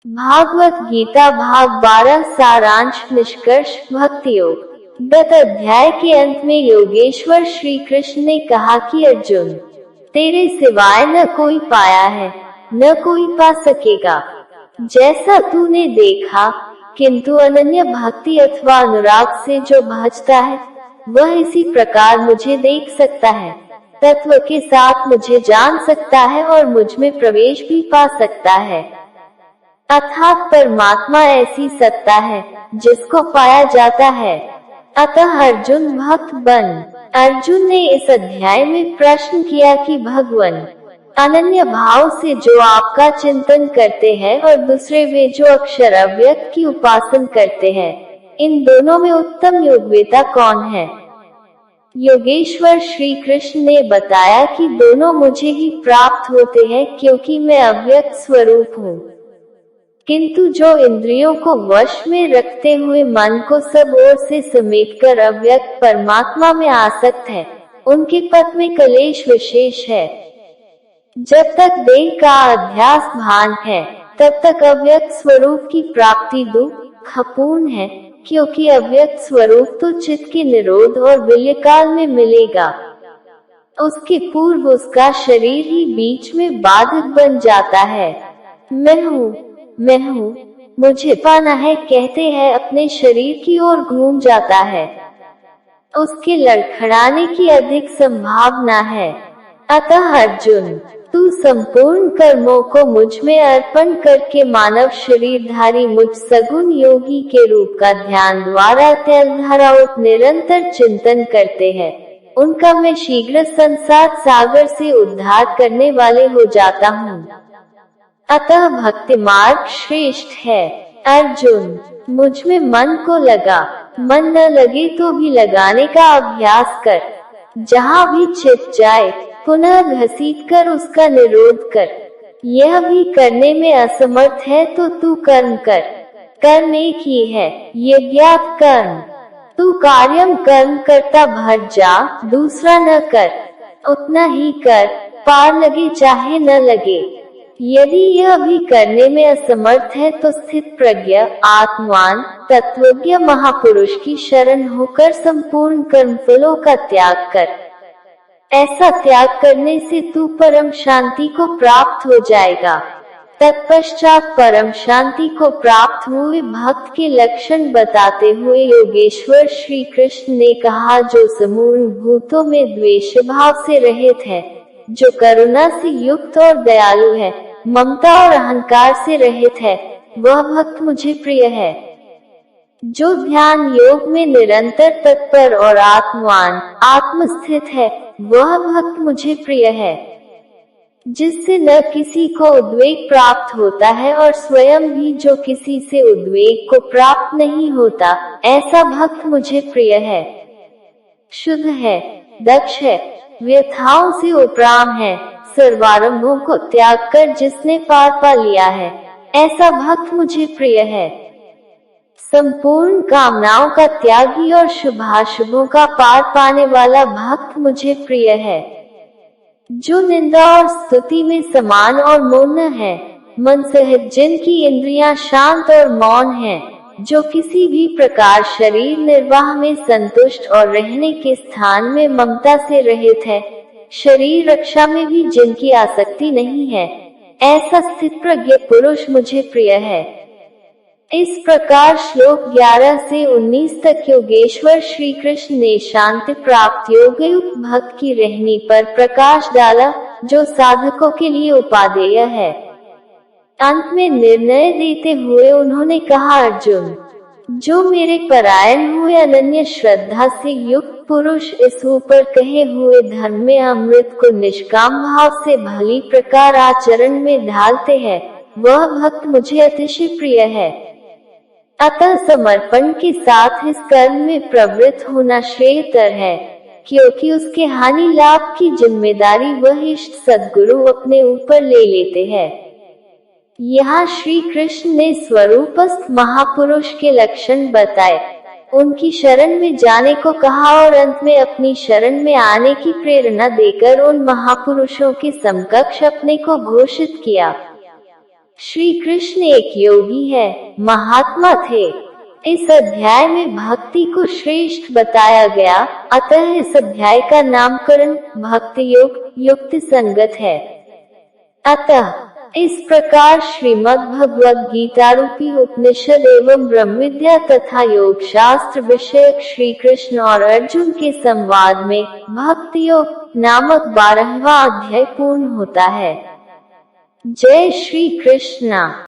भागवत गीता भाग 12 सारांश निष्कर्ष भक्ति योग। गत अध्याय के अंत में योगेश्वर श्री कृष्ण ने कहा कि अर्जुन, तेरे सिवाय न कोई पाया है, न कोई पा सकेगा। जैसा तूने देखा, किंतु अनन्य भक्ति अथवा अनुराग से जो भजता है, वह इसी प्रकार मुझे देख सकता है, तत्व के साथ मुझे जान सकता है और मुझ में प्रवेश भी पा सकता है। अर्थात परमात्मा ऐसी सत्ता है जिसको पाया जाता है। अतः अर्जुन भक्त बन। अर्जुन ने इस अध्याय में प्रश्न किया कि भगवान, अनन्य भाव से जो आपका चिंतन करते हैं और दूसरे वे जो अक्षर अव्यक्त की उपासना करते हैं, इन दोनों में उत्तम योगवेता कौन है? योगेश्वर श्री कृष्ण ने बताया कि दोनों मुझे ही प्राप्त होते हैं, क्योंकि मैं अव्यक्त स्वरूप हूँ। किंतु जो इंद्रियों को वश में रखते हुए मन को सब ओर से समेटकर अव्यक्त परमात्मा में आसक्त है, उनके पथ में कलेश विशेष है। जब तक देह का अध्यास भान है, तब तक अव्यक्त स्वरूप की प्राप्ति दुःखपूर्ण है, क्योंकि अव्यक्त स्वरूप तो चित्त के निरोध और विलय काल में मिलेगा। उसके पूर्व उसका शरीर ही बीच में बाधक बन जाता है। मैं हूँ, मुझे पाना है कहते हैं अपने शरीर की ओर घूम जाता है। उसके लड़खड़ाने की अधिक संभावना है। अतः अर्जुन, तू संपूर्ण कर्मों को मुझ में अर्पण करके मानव शरीरधारी मुझ सगुण योगी के रूप का ध्यान द्वारा तैलधाराओं निरंतर चिंतन करते हैं, उनका मैं शीघ्र संसार सागर से उद्धार करने वाले हो जाता हूँ। अतः भक्ति मार्ग श्रेष्ठ है। अर्जुन, मुझ में मन को लगा, मन न लगे तो भी लगाने का अभ्यास कर। जहाँ भी छिप जाए, पुनः घसीट कर उसका निरोध कर। यह भी करने में असमर्थ है तो तू कर्म कर। कर्म एक ही है, ये ज्ञात कर्म। तू कार्यम कर्म करता भर जा, दूसरा न कर। उतना ही कर, पार लगे चाहे न लगे। यदि यह भी करने में असमर्थ है तो स्थित प्रज्ञ आत्मवान तत्वज्ञ महापुरुष की शरण होकर संपूर्ण कर्मफलों का त्याग कर। ऐसा त्याग करने से तू परम शांति को प्राप्त हो जाएगा। तत्पश्चात परम शांति को प्राप्त हुए भक्त के लक्षण बताते हुए योगेश्वर श्री कृष्ण ने कहा, जो समूर्ण भूतों में द्वेष भाव से रहित है, जो करुणा से युक्त और दयालु है, ममता और अहंकार से रहित है, वह भक्त मुझे प्रिय है। जो ध्यान योग में निरंतर तत्पर और आत्मवान आत्मस्थित है, वह भक्त मुझे प्रिय है। जिससे न किसी को उद्वेग प्राप्त होता है और स्वयं भी जो किसी से उद्वेग को प्राप्त नहीं होता, ऐसा भक्त मुझे प्रिय है। शुद्ध है, दक्ष है, व्यथाओं से उपराम है, सर्वारंभों को त्याग कर जिसने पार पा लिया है, ऐसा भक्त मुझे प्रिय है। संपूर्ण कामनाओं का त्यागी और शुभाशुभों का पार पाने वाला भक्त मुझे प्रिय है। जो निंदा और स्तुति में समान और मौन है, मन सहित जिनकी इंद्रियां शांत और मौन हैं, जो किसी भी प्रकार शरीर निर्वाह में संतुष्ट और रहने के स्थान में ममता से रहित है, शरीर रक्षा में भी जिनकी आसक्ति नहीं है, ऐसा स्थित प्रज्ञ पुरुष मुझे प्रिय है। इस प्रकार श्लोक 11 से 19 तक योगेश्वर श्री कृष्ण ने शांति प्राप्त योगयुक्त भक्त की रहनी पर प्रकाश डाला, जो साधकों के लिए उपादेय है। अंत में निर्णय देते हुए उन्होंने कहा, अर्जुन, जो मेरे परायण हुए अनन्य श्रद्धा से युक्त पुरुष इस ऊपर कहे हुए धर्म में अमृत को निष्काम भाव से भली प्रकार आचरण में ढालते हैं, वह भक्त मुझे अतिशय प्रिय है। अतः समर्पण के साथ इस कर्म में प्रवृत्त होना श्रेयतर है, क्योंकि उसके हानि लाभ की जिम्मेदारी वह इष्ट सद्गुरु अपने ऊपर ले लेते हैं। यहाँ श्री कृष्ण ने स्वरूपस्थ महापुरुष के लक्षण बताए, उनकी शरण में जाने को कहा और अंत में अपनी शरण में आने की प्रेरणा देकर उन महापुरुषों के समकक्ष अपने को घोषित किया। श्री कृष्ण एक योगी है, महात्मा थे। इस अध्याय में भक्ति को श्रेष्ठ बताया गया, अतः इस अध्याय का नामकरण भक्ति योग युक्ति संगत है। अतः इस प्रकार श्रीमद् भगवद गीता रूपी उपनिषद एवं ब्रह्म विद्या तथा योग शास्त्र विषयक श्री कृष्ण और अर्जुन के संवाद में भक्ति योग नामक 12वां अध्याय पूर्ण होता है। जय श्री कृष्ण।